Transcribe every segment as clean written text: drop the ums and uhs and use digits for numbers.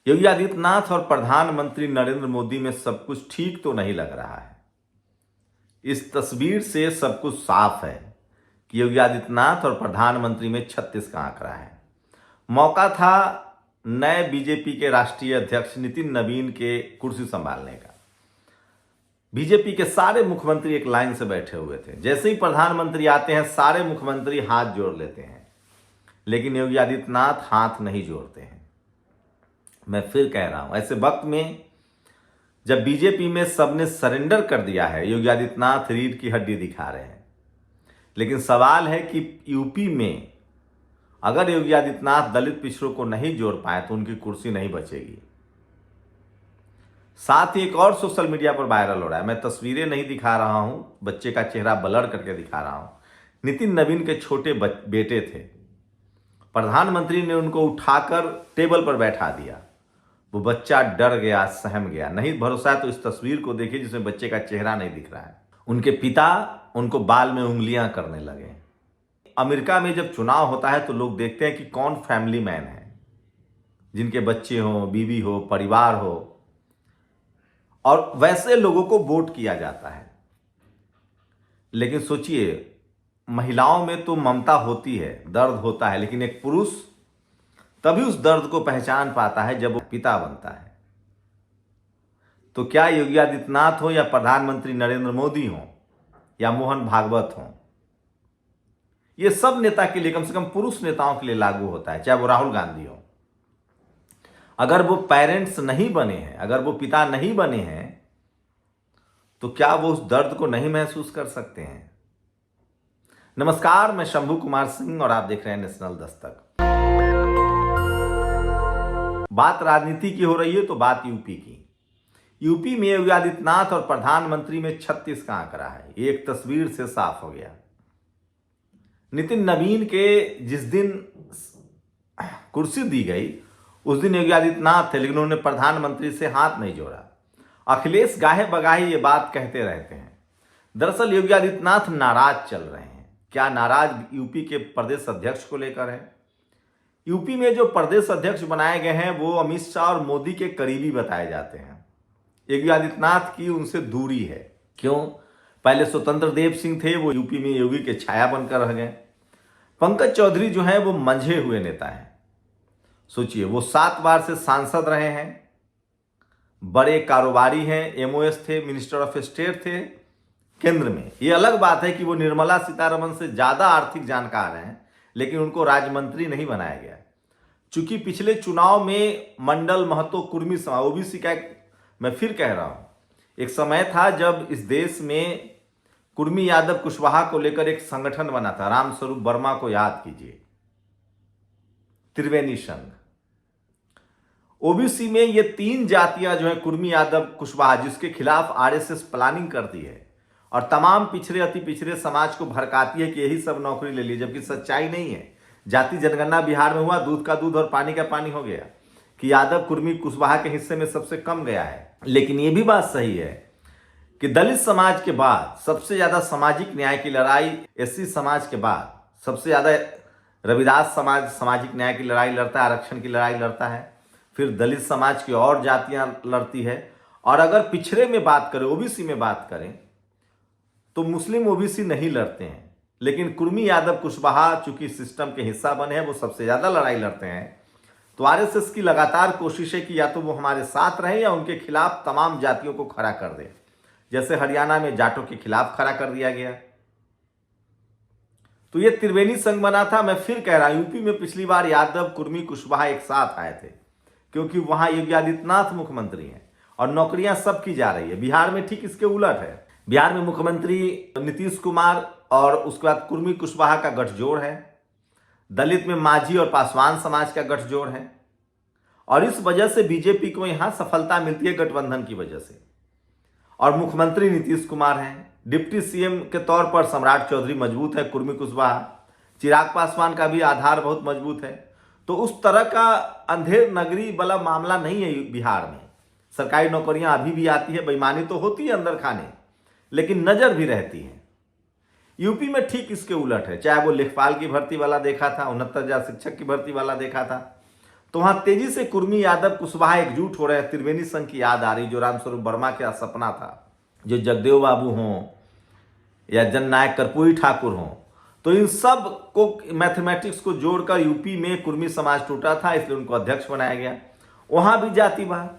योगी आदित्यनाथ और प्रधानमंत्री नरेंद्र मोदी में सब कुछ ठीक तो नहीं लग रहा है। इस तस्वीर से सब कुछ साफ है कि योगी आदित्यनाथ और प्रधानमंत्री में 36 का आंकड़ा है। मौका था नए बीजेपी के राष्ट्रीय अध्यक्ष नितिन नवीन के कुर्सी संभालने का। बीजेपी के सारे मुख्यमंत्री एक लाइन से बैठे हुए थे। जैसे ही प्रधानमंत्री आते हैं सारे मुख्यमंत्री हाथ जोड़ लेते हैं, लेकिन योगी आदित्यनाथ हाथ नहीं जोड़ते हैं। मैं फिर कह रहा हूं, ऐसे वक्त में जब बीजेपी में सबने सरेंडर कर दिया है, योगी आदित्यनाथ रीढ़ की हड्डी दिखा रहे हैं। लेकिन सवाल है कि यूपी में अगर योगी आदित्यनाथ दलित पिछड़ों को नहीं जोड़ पाए तो उनकी कुर्सी नहीं बचेगी। साथ ही एक और सोशल मीडिया पर वायरल हो रहा है, मैं तस्वीरें नहीं दिखा रहा हूं, बच्चे का चेहरा ब्लर करके दिखा रहा हूं। नितिन नवीन के छोटे बेटे थे, प्रधानमंत्री ने उनको उठाकर टेबल पर बैठा दिया। वो बच्चा डर गया, सहम गया। नहीं भरोसा है तो इस तस्वीर को देखिए जिसमें बच्चे का चेहरा नहीं दिख रहा है। उनके पिता उनको बाल में उंगलियां करने लगे। अमेरिका में जब चुनाव होता है तो लोग देखते हैं कि कौन फैमिली मैन है, जिनके बच्चे हो, बीवी हो, परिवार हो, और वैसे लोगों को वोट किया जाता है। लेकिन सोचिए, महिलाओं में तो ममता होती है, दर्द होता है, लेकिन एक पुरुष तभी उस दर्द को पहचान पाता है जब वो पिता बनता है। तो क्या योगी आदित्यनाथ हो या प्रधानमंत्री नरेंद्र मोदी हो या मोहन भागवत हो, ये सब नेता के लिए, कम से कम पुरुष नेताओं के लिए लागू होता है, चाहे वो राहुल गांधी हो। अगर वो पेरेंट्स नहीं बने हैं, अगर वो पिता नहीं बने हैं, तो क्या वो उस दर्द को नहीं महसूस कर सकते हैं? नमस्कार, मैं शंभू कुमार सिंह और आप देख रहे हैं नेशनल दस्तक। बात राजनीति की हो रही है तो बात यूपी की। यूपी में योगी आदित्यनाथ और प्रधानमंत्री में 36 का आंकड़ा है। एक तस्वीर से साफ हो गया। नितिन नवीन के जिस दिन कुर्सी दी गई उस दिन योगी आदित्यनाथ थे, लेकिन उन्होंने प्रधानमंत्री से हाथ नहीं जोड़ा। अखिलेश गाहे बगाहे ये बात कहते रहते हैं। दरअसल योगी आदित्यनाथ नाराज चल रहे हैं। क्या नाराज यूपी के प्रदेश अध्यक्ष को लेकर है? यूपी में जो प्रदेश अध्यक्ष बनाए गए हैं वो अमित शाह और मोदी के करीबी बताए जाते हैं। योगी आदित्यनाथ की उनसे दूरी है। क्यों? पहले स्वतंत्र देव सिंह थे, वो यूपी में योगी के छाया बनकर रह गए। पंकज चौधरी जो है वो मंझे हुए नेता हैं। सोचिए, वो 7 बार से सांसद रहे हैं, बड़े कारोबारी हैं, एमओएस थे, मिनिस्टर ऑफ स्टेट थे केंद्र में। ये अलग बात है कि वो निर्मला सीतारमण से ज्यादा आर्थिक जानकार हैं, लेकिन उनको राज्य मंत्री नहीं बनाया गया। चूंकि पिछले चुनाव में मंडल, महतो, कुर्मी समाज, ओबीसी का मैं फिर कह रहा हूं, एक समय था जब इस देश में कुर्मी यादव कुशवाहा को लेकर एक संगठन बना था। रामस्वरूप वर्मा को याद कीजिए, त्रिवेणी संघ। ओबीसी में ये 3 जातियां जो है, कुर्मी यादव कुशवाहा, जिसके खिलाफ आरएसएस प्लानिंग करती है और तमाम पिछड़े अति पिछड़े समाज को भड़काती है कि यही सब नौकरी ले ली, जबकि सच्चाई नहीं है। जाति जनगणना बिहार में हुआ, दूध का दूध और पानी का पानी हो गया कि यादव कुर्मी कुशवाहा के हिस्से में सबसे कम गया है। लेकिन यह भी बात सही है कि दलित समाज के बाद सबसे ज्यादा सामाजिक न्याय की लड़ाई, एससी समाज के बाद सबसे ज्यादा रविदास समाज सामाजिक न्याय की लड़ाई लड़ता है, आरक्षण की लड़ाई लड़ता है। फिर दलित समाज की और जातियां लड़ती है। और अगर पिछड़े में बात करें, ओबीसी में बात करें, तो मुस्लिम ओबीसी नहीं लड़ते हैं। लेकिन कुर्मी यादव कुशवाहा चूंकि सिस्टम के हिस्सा बने हैं, वो सबसे ज्यादा लड़ाई लड़ते हैं। तो आरएसएस की लगातार कोशिश है कि या तो वो हमारे साथ रहे या उनके खिलाफ तमाम जातियों को खड़ा कर दे। जैसे हरियाणा में जाटों के खिलाफ खड़ा कर दिया गया। तो ये त्रिवेणी संघ बना था। मैं फिर कह रहा हूं, यूपी में पिछली बार यादव, कुर्मी, कुशवाहा एक साथ आए थे, क्योंकि वहां योगी आदित्यनाथ मुख्यमंत्री हैं और नौकरियां सब की जा रही है। बिहार में ठीक इसके उलट है। बिहार में मुख्यमंत्री नीतीश कुमार और उसके बाद कुर्मी कुशवाहा का गठजोड़ है। दलित में मांझी और पासवान समाज का गठजोड़ है। और इस वजह से बीजेपी को यहां सफलता मिलती है, गठबंधन की वजह से। और मुख्यमंत्री नीतीश कुमार हैं। डिप्टी सीएम के तौर पर सम्राट चौधरी मजबूत है, कुर्मी कुशवाहा। चिराग पासवान का भी आधार बहुत मजबूत है। तो उस तरह का अंधेर नगरी वाला मामला नहीं है बिहार में। सरकारी नौकरियां अभी भी आती है, बेईमानी तो होती है अंदर खाने, लेकिन नजर भी रहती है। यूपी में ठीक इसके उलट है। चाहे वो लेखपाल की भर्ती वाला देखा था, 69,000 शिक्षक की भर्ती वाला देखा था, तो वहां तेजी से कुर्मी, यादव, कुशवाहा एकजुट हो रहे हैं। त्रिवेणी संघ की याद आ रही, जो रामस्वरूप वर्मा का सपना था, जो जगदेव बाबू हों या जननायक कर्पूरी ठाकुर हों, तो इन सब को मैथमेटिक्स को जोड़कर यूपी में कुर्मी समाज टूटा था, इसलिए उनको अध्यक्ष बनाया गया। वहां भी जातिवाद,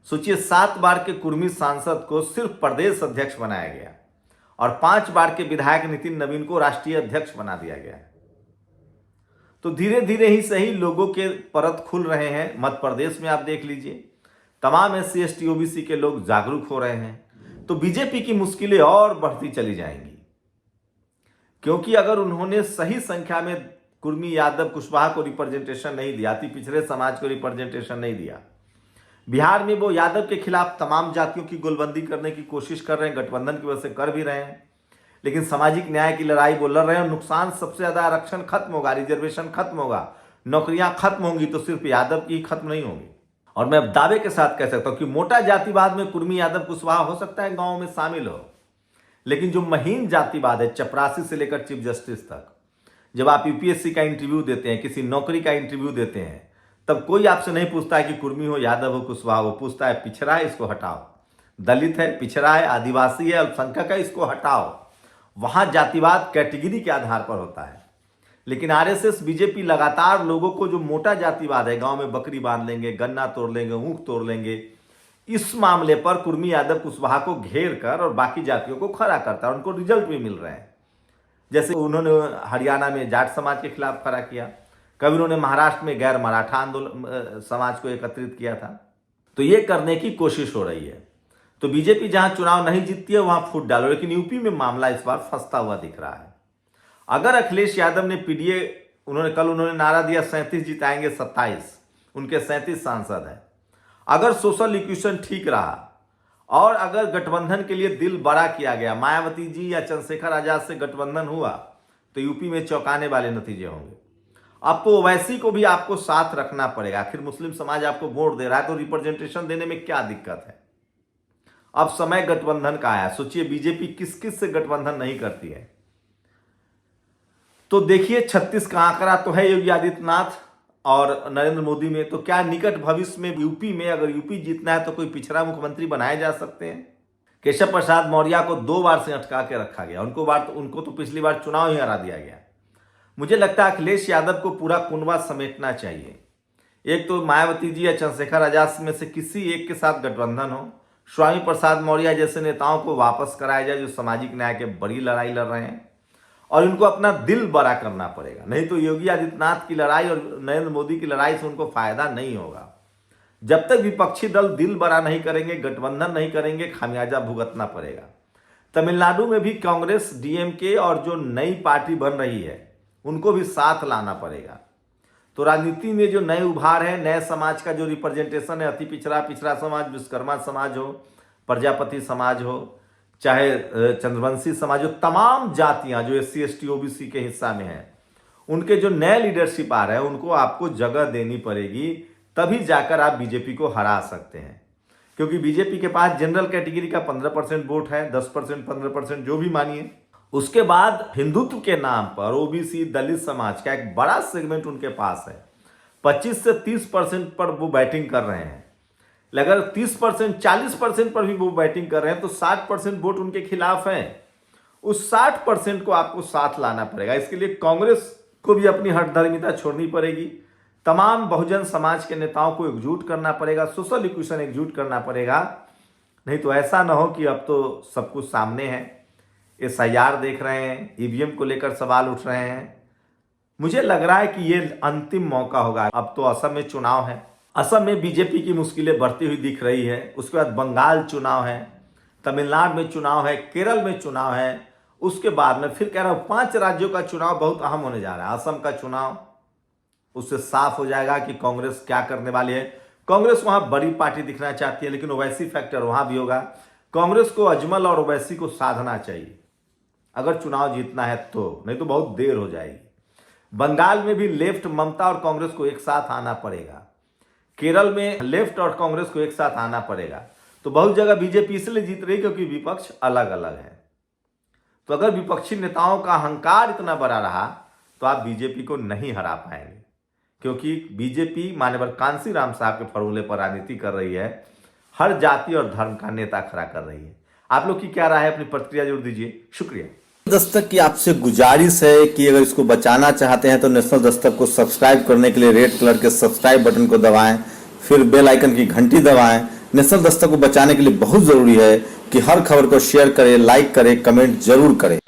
सोचिए 7 बार के कुर्मी सांसद को सिर्फ प्रदेश अध्यक्ष बनाया गया और 5 बार के विधायक नितिन नवीन को राष्ट्रीय अध्यक्ष बना दिया गया। तो धीरे धीरे ही सही लोगों के परत खुल रहे हैं। मध्य प्रदेश में आप देख लीजिए, तमाम SC ST OBC के लोग जागरूक हो रहे हैं। तो बीजेपी की मुश्किलें और बढ़ती चली जाएंगी, क्योंकि अगर उन्होंने सही संख्या में कुर्मी, यादव, कुशवाहा को रिप्रेजेंटेशन नहीं दिया, अति पिछड़े समाज को रिप्रेजेंटेशन नहीं दिया, बिहार में वो यादव के खिलाफ तमाम जातियों की गोलबंदी करने की कोशिश कर रहे हैं, गठबंधन की वजह से कर भी रहे हैं, लेकिन सामाजिक न्याय की लड़ाई वो लड़ रहे हैं। नुकसान सबसे ज्यादा आरक्षण खत्म होगा, रिजर्वेशन खत्म होगा, नौकरियां खत्म होंगी, तो सिर्फ यादव की ही खत्म नहीं होंगी। और मैं दावे के साथ कह सकता हूं कि मोटा जातिवाद में कुर्मी, यादव, कुशवाहा हो सकता है गांव में शामिल हो, लेकिन जो महीन जातिवाद है, चपरासी से लेकर चीफ जस्टिस तक, जब आप UPSC का इंटरव्यू देते हैं, किसी नौकरी का इंटरव्यू देते हैं, तब कोई आपसे नहीं पूछता है कि कुर्मी हो, यादव हो, कुशवाहा हो, पूछता है पिछड़ा है इसको हटाओ, दलित है, पिछड़ा है, आदिवासी है, अल्पसंख्यक है, इसको हटाओ। वहां जातिवाद कैटेगरी के आधार पर होता है। लेकिन RSS, बीजेपी लगातार लोगों को जो मोटा जातिवाद है, गांव में बकरी बांध लेंगे, गन्ना तोड़ लेंगे, ऊख तोड़ लेंगे, इस मामले पर कुर्मी, यादव, कुशवाहा को घेर कर और बाकी जातियों को खड़ा करता है। उनको रिजल्ट भी मिल रहे हैं। जैसे उन्होंने हरियाणा में जाट समाज के खिलाफ खड़ा किया, कभी उन्होंने महाराष्ट्र में गैर मराठा आंदोलन समाज को एकत्रित किया था। तो ये करने की कोशिश हो रही है। तो बीजेपी जहां चुनाव नहीं जीतती है वहां फूट डालो, लेकिन यूपी में मामला इस बार फंसता हुआ दिख रहा है। अगर अखिलेश यादव ने PDA, उन्होंने नारा दिया 37 जिताएंगे 27, उनके 37 सांसद हैं। अगर सोशल इक्वेशन ठीक रहा और अगर गठबंधन के लिए दिल बड़ा किया गया, मायावती जी या चंद्रशेखर आजाद से गठबंधन हुआ, तो यूपी में चौंकाने वाले नतीजे होंगे। अब तो ओवैसी को भी आपको साथ रखना पड़ेगा। आखिर मुस्लिम समाज आपको वोट दे रहा है, तो रिप्रेजेंटेशन देने में क्या दिक्कत है। अब समय गठबंधन का आया। सोचिए बीजेपी किस किस से गठबंधन नहीं करती है। तो देखिए 36 का आंकड़ा तो है योगी आदित्यनाथ और नरेंद्र मोदी में। तो क्या निकट भविष्य में यूपी में, अगर यूपी जीतना है, तो कोई पिछड़ा मुख्यमंत्री बनाए जा सकते हैं। केशव प्रसाद मौर्य को 2 बार से अटका के रखा गया। उनको तो पिछली बार चुनाव ही हरा दिया गया। मुझे लगता है अखिलेश यादव को पूरा कुनबा समेटना चाहिए। एक तो मायावती जी या चंद्रशेखर आजाद में से किसी एक के साथ गठबंधन हो, स्वामी प्रसाद मौर्य जैसे नेताओं को वापस कराया जाए जो सामाजिक न्याय के बड़ी लड़ाई लड़ रहे हैं, और इनको अपना दिल बड़ा करना पड़ेगा। नहीं तो योगी आदित्यनाथ की लड़ाई और नरेंद्र मोदी की लड़ाई से उनको फायदा नहीं होगा। जब तक विपक्षी दल दिल बड़ा नहीं करेंगे, गठबंधन नहीं करेंगे, खामियाजा भुगतना पड़ेगा। तमिलनाडु में भी कांग्रेस, DMK और जो नई पार्टी बन रही है उनको भी साथ लाना पड़ेगा। तो राजनीति में जो नए उभार है, नए समाज का जो रिप्रेजेंटेशन है, अति पिछड़ा, पिछड़ा समाज, विश्वकर्मा समाज हो, प्रजापति समाज हो, चाहे चंद्रवंशी समाज हो, तमाम जातियां जो SC ST OBC के हिस्सा में हैं, उनके जो नए लीडरशिप आ रहे हैं उनको आपको जगह देनी पड़ेगी, तभी जाकर आप बीजेपी को हरा सकते हैं। क्योंकि बीजेपी के पास जनरल कैटेगरी का 15% वोट है, 10%, 15% जो भी मानिए। उसके बाद हिंदुत्व के नाम पर OBC, दलित समाज का एक बड़ा सेगमेंट उनके पास है। 25 से 30% पर वो बैटिंग कर रहे हैं। अगर 30%, 40% पर भी वो बैटिंग कर रहे हैं तो 60% वोट उनके खिलाफ हैं। उस 60% को आपको साथ लाना पड़ेगा। इसके लिए कांग्रेस को भी अपनी हठधर्मिता छोड़नी पड़ेगी। तमाम बहुजन समाज के नेताओं को एकजुट करना पड़ेगा, सोशल इक्वेशन एकजुट करना पड़ेगा। नहीं तो ऐसा ना हो कि अब तो सब कुछ सामने है, SIR देख रहे हैं, EVM को लेकर सवाल उठ रहे हैं। मुझे लग रहा है कि ये अंतिम मौका होगा। अब तो असम में चुनाव है, असम में बीजेपी की मुश्किलें बढ़ती हुई दिख रही है। उसके बाद बंगाल चुनाव है, तमिलनाडु में चुनाव है, केरल में चुनाव है। उसके बाद में फिर कह रहा हूं 5 राज्यों का चुनाव बहुत अहम होने जा रहा है। असम का चुनाव, उससे साफ हो जाएगा कि कांग्रेस क्या करने वाली है। कांग्रेस वहां बड़ी पार्टी दिखना चाहती है, लेकिन ओवैसी फैक्टर वहां भी होगा। कांग्रेस को अजमल और ओवैसी को साधना चाहिए अगर चुनाव जीतना है तो, नहीं तो बहुत देर हो जाएगी। बंगाल में भी लेफ्ट, ममता और कांग्रेस को एक साथ आना पड़ेगा। केरल में लेफ्ट और कांग्रेस को एक साथ आना पड़ेगा। तो बहुत जगह बीजेपी इसलिए जीत रही क्योंकि विपक्ष अलग अलग है। तो अगर विपक्षी नेताओं का अहंकार इतना बड़ा रहा तो आप बीजेपी को नहीं हरा पाएंगे, क्योंकि बीजेपी माननीय कांसी राम साहब के फॉर्मूले पर राजनीति कर रही है, हर जाति और धर्म का नेता खड़ा कर रही है। आप लोग की क्या राय है, अपनी प्रतिक्रिया जरूर दीजिए। शुक्रिया। दस्तक की आपसे गुजारिश है कि अगर इसको बचाना चाहते हैं तो नेशनल दस्तक को सब्सक्राइब करने के लिए रेड कलर के सब्सक्राइब बटन को दबाएं, फिर बेल आइकन की घंटी दबाएं। नेशनल दस्तक को बचाने के लिए बहुत जरूरी है कि हर खबर को शेयर करें, लाइक करें, कमेंट जरूर करें।